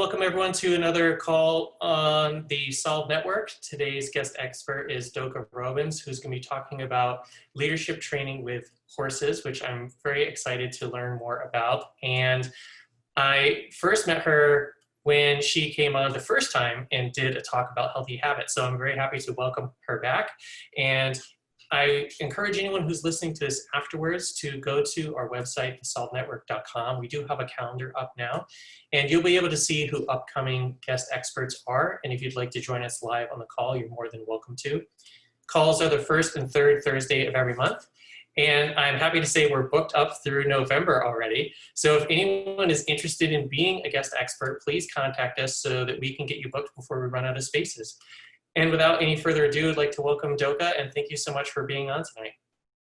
Welcome everyone to another call on the Solve Network. Today's guest expert is Deauke Robbens, who's going to be talking about leadership training with horses, which I'm very excited to learn more about. And I first met her when she came on the first time and did a talk about healthy habits. So I'm very happy to welcome her back. And I encourage anyone who's listening to this afterwards to go to our website, thesolvenetwork.com. We do have a calendar up now, and you'll be able to see who upcoming guest experts are. And if you'd like to join us live on the call, you're more than welcome to. Calls are the first and third Thursday of every month. And I'm happy to say we're booked up through November already. So if anyone is interested in being a guest expert, please contact us so that we can get you booked before we run out of spaces. And without any further ado, I'd like to welcome Deauke, and thank you so much for being on tonight.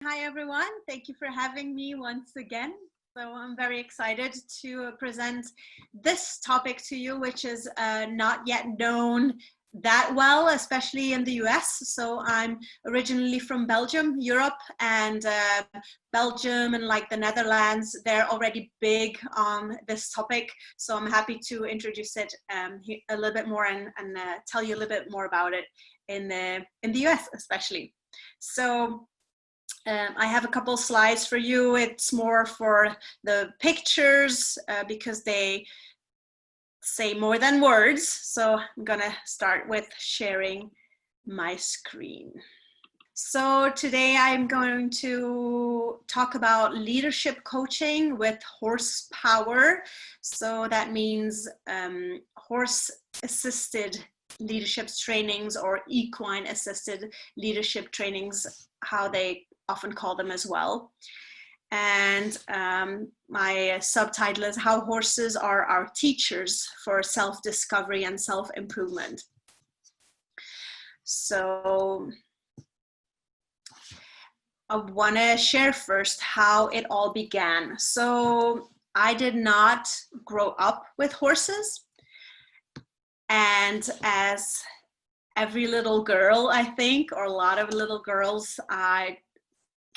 Hi, everyone. Thank you for having me once again. So I'm very excited to present this topic to you, which is not yet known that well, especially in the US. So I'm originally from Belgium, Europe, and Belgium and like the Netherlands, they're already big on this topic. So I'm happy to introduce it a little bit more and tell you a little bit more about it in the US especially. So I have a couple slides for you. It's more for the pictures because they say more than words. So I'm gonna start with sharing my screen. So today I'm going to talk about leadership coaching with horsepower. So that means horse assisted leadership trainings or equine assisted leadership trainings, how they often call them as well. And my subtitle is How Horses Are Our Teachers for Self-Discovery and Self-Improvement. So I want to share first how it all began. So I did not grow up with horses. And as every little girl, I think, or a lot of little girls, I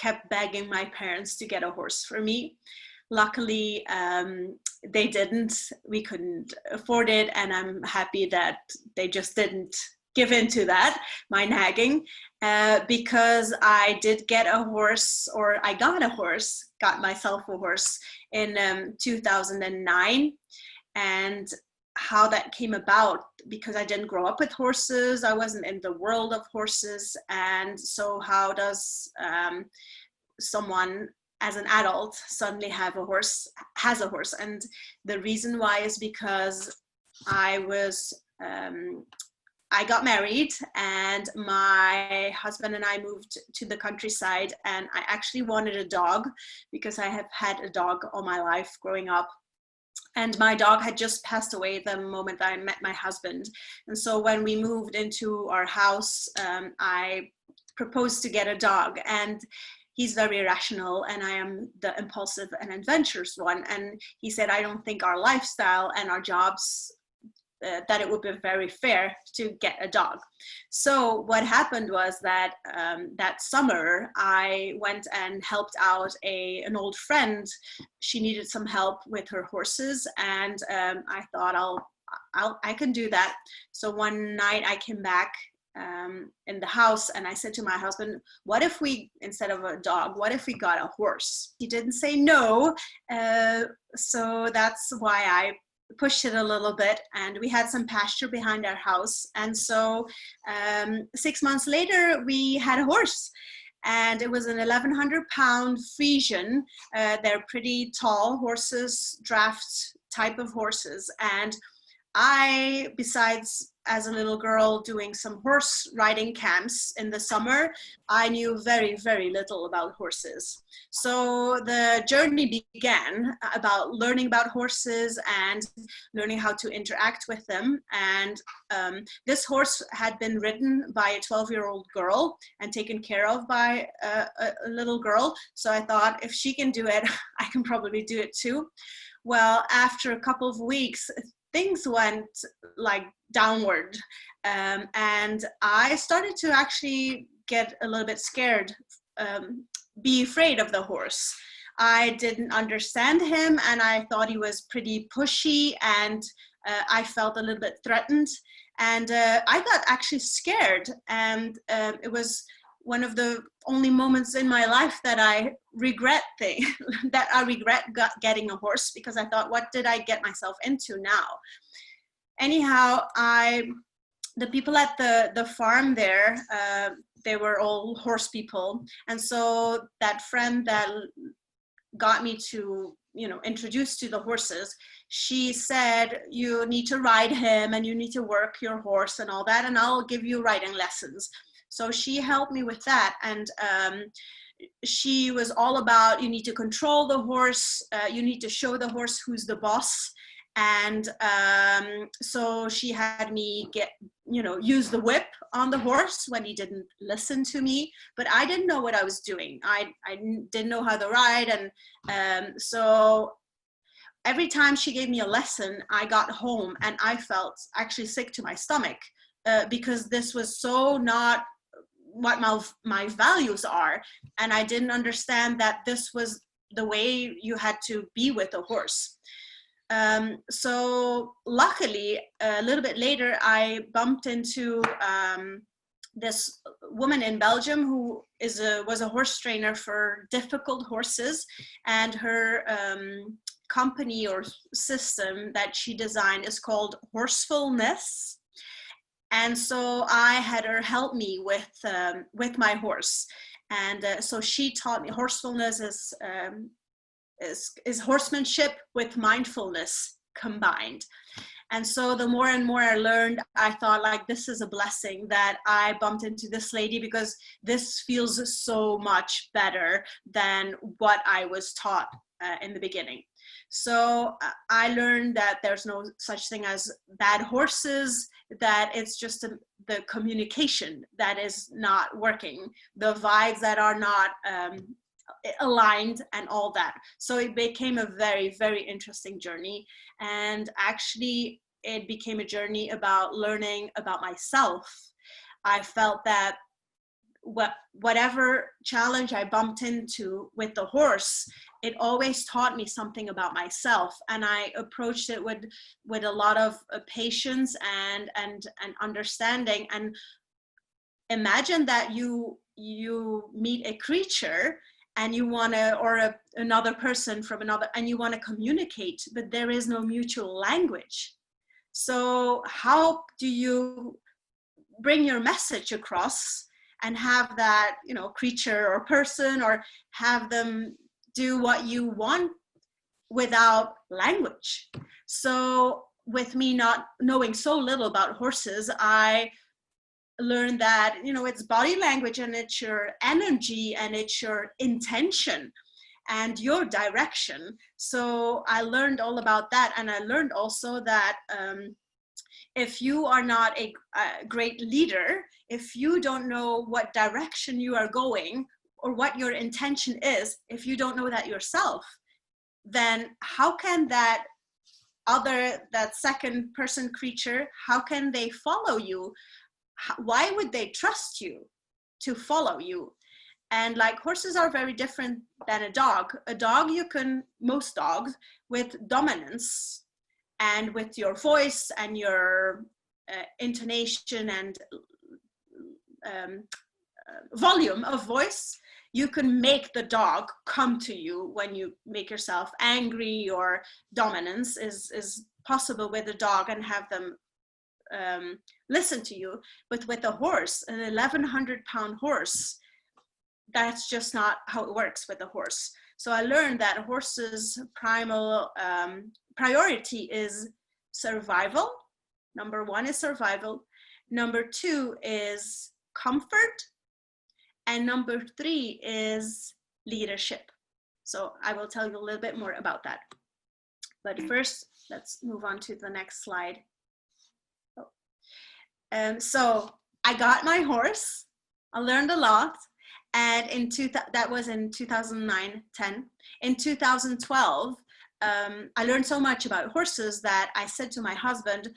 kept begging my parents to get a horse for me. Luckily, they didn't. We couldn't afford it, and I'm happy that they just didn't give in to that, my nagging, because I did get a horse, or I got a horse, got myself a horse in 2009. And how that came about, because I didn't grow up with horses, I wasn't in the world of horses, and so how does someone as an adult suddenly has a horse? And the reason why is because I got married, and my husband and I moved to the countryside, and I actually wanted a dog because I have had a dog all my life growing up. And my dog had just passed away the moment I met my husband. And so when we moved into our house, I proposed to get a dog. And he's very rational, and I am the impulsive and adventurous one. And he said, I don't think our lifestyle and our jobs, that it would be very fair to get a dog. So what happened was that that summer I went and helped out an old friend. She needed some help with her horses, and I thought I can do that. So one night I came back in the house, and I said to my husband, what if we, instead of a dog, what if we got a horse? He didn't say no, so that's why I pushed it a little bit, and we had some pasture behind our house. And so 6 months later we had a horse, and it was an 1,100-pound Friesian. They're pretty tall horses, draft type of horses. And I, besides as a little girl doing some horse riding camps in the summer, I knew very, very little about horses. So the journey began about learning about horses and learning how to interact with them. And this horse had been ridden by a 12-year-old girl and taken care of by a little girl. So I thought, if she can do it, I can probably do it too. Well, after a couple of weeks, things went like downward, and I started to actually get a little bit scared, be afraid of the horse. I didn't understand him, and I thought he was pretty pushy and I felt a little bit threatened, and I got actually scared. And it was one of the only moments in my life that I regret getting a horse, because I thought, what did I get myself into now? Anyhow, the people at the farm there, they were all horse people. And so that friend that got me to, introduced to the horses, she said, you need to ride him and you need to work your horse and all that, and I'll give you riding lessons. So she helped me with that. And she was all about, you need to control the horse, you need to show the horse who's the boss. And so she had me use the whip on the horse when he didn't listen to me, but I didn't know what I was doing. I didn't know how to ride. And so every time she gave me a lesson, I got home and I felt actually sick to my stomach, because this was so not what my values are. And I didn't understand that this was the way you had to be with a horse. So luckily, a little bit later, I bumped into this woman in Belgium who was a horse trainer for difficult horses, and her company or system that she designed is called Horsefulness. And so I had her help me with my horse. And so she taught me horsefulness is horsemanship with mindfulness combined. And so the more and more I learned, I thought, like, this is a blessing that I bumped into this lady, because this feels so much better than what I was taught in the beginning. So I learned that there's no such thing as bad horses, that it's just the communication that is not working, the vibes that are not aligned and all that. So it became a very, very interesting journey. And actually it became a journey about learning about myself. I felt that whatever challenge I bumped into with the horse, it always taught me something about myself. And I approached it with a lot of patience and understanding. And imagine that you meet a creature and you want to, or another person from another, and you want to communicate, but there is no mutual language. So how do you bring your message across and have that, creature or person, or have them do what you want without language? So with me not knowing so little about horses, I learned that, it's body language, and it's your energy, and it's your intention and your direction. So I learned all about that. And I learned also that if you are not a great leader, if you don't know what direction you are going or what your intention is, if you don't know that yourself, then how can that second person creature, how can they follow you? Why would they trust you to follow you? And like, horses are very different than a dog. A dog, most dogs, with dominance and with your voice and your intonation and volume of voice, you can make the dog come to you when you make yourself angry, or dominance is possible with a dog, and have them listen to you. But with a horse, an 1,100-pound horse, that's just not how it works with a horse. So I learned that a horse's primal priority is survival. Number one is survival. Number two is comfort. And number three is leadership. So I will tell you a little bit more about that. But first, let's move on to the next slide. So I got my horse. I learned a lot. And that was in 2009-10. In 2012, I learned so much about horses that I said to my husband,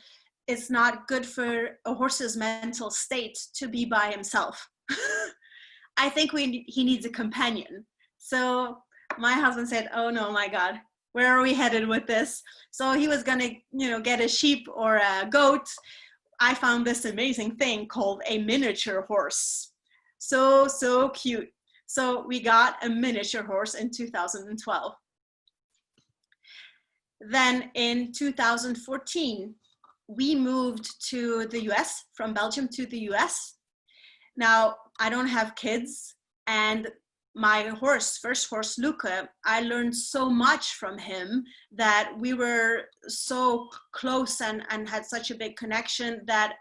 it's not good for a horse's mental state to be by himself. I think he needs a companion. So my husband said, oh no, my God, where are we headed with this? So he was gonna, get a sheep or a goat. I found this amazing thing called a miniature horse. So cute. So we got a miniature horse in 2012. Then in 2014, we moved to the US, from Belgium to the US. Now, I don't have kids, and my first horse, Luca, I learned so much from him that we were so close and had such a big connection that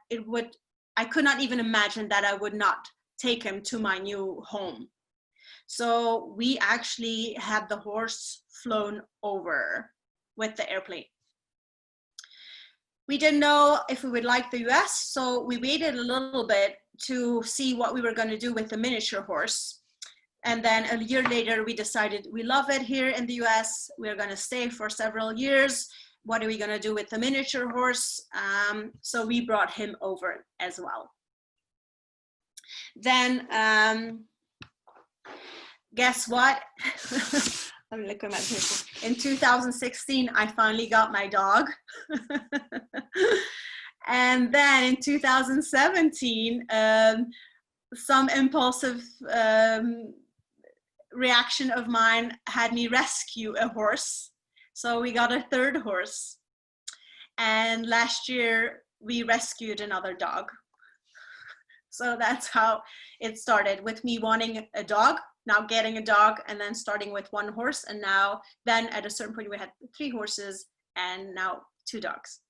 I could not even imagine that I would not take him to my new home. So we actually had the horse flown over with the airplane. We didn't know if we would like the US, so we waited a little bit to see what we were going to do with the miniature horse. And then a year later, we decided we love it here in the US. We're going to stay for several years. What are we going to do with the miniature horse? So we brought him over as well. Then, guess what? Let me look at my picture. In 2016, I finally got my dog. And then in 2017, some impulsive reaction of mine had me rescue a horse. So we got a third horse. And last year, we rescued another dog. So that's how it started, with me wanting a dog, now getting a dog, and then starting with one horse. And then at a certain point, we had 3 horses and now 2 dogs.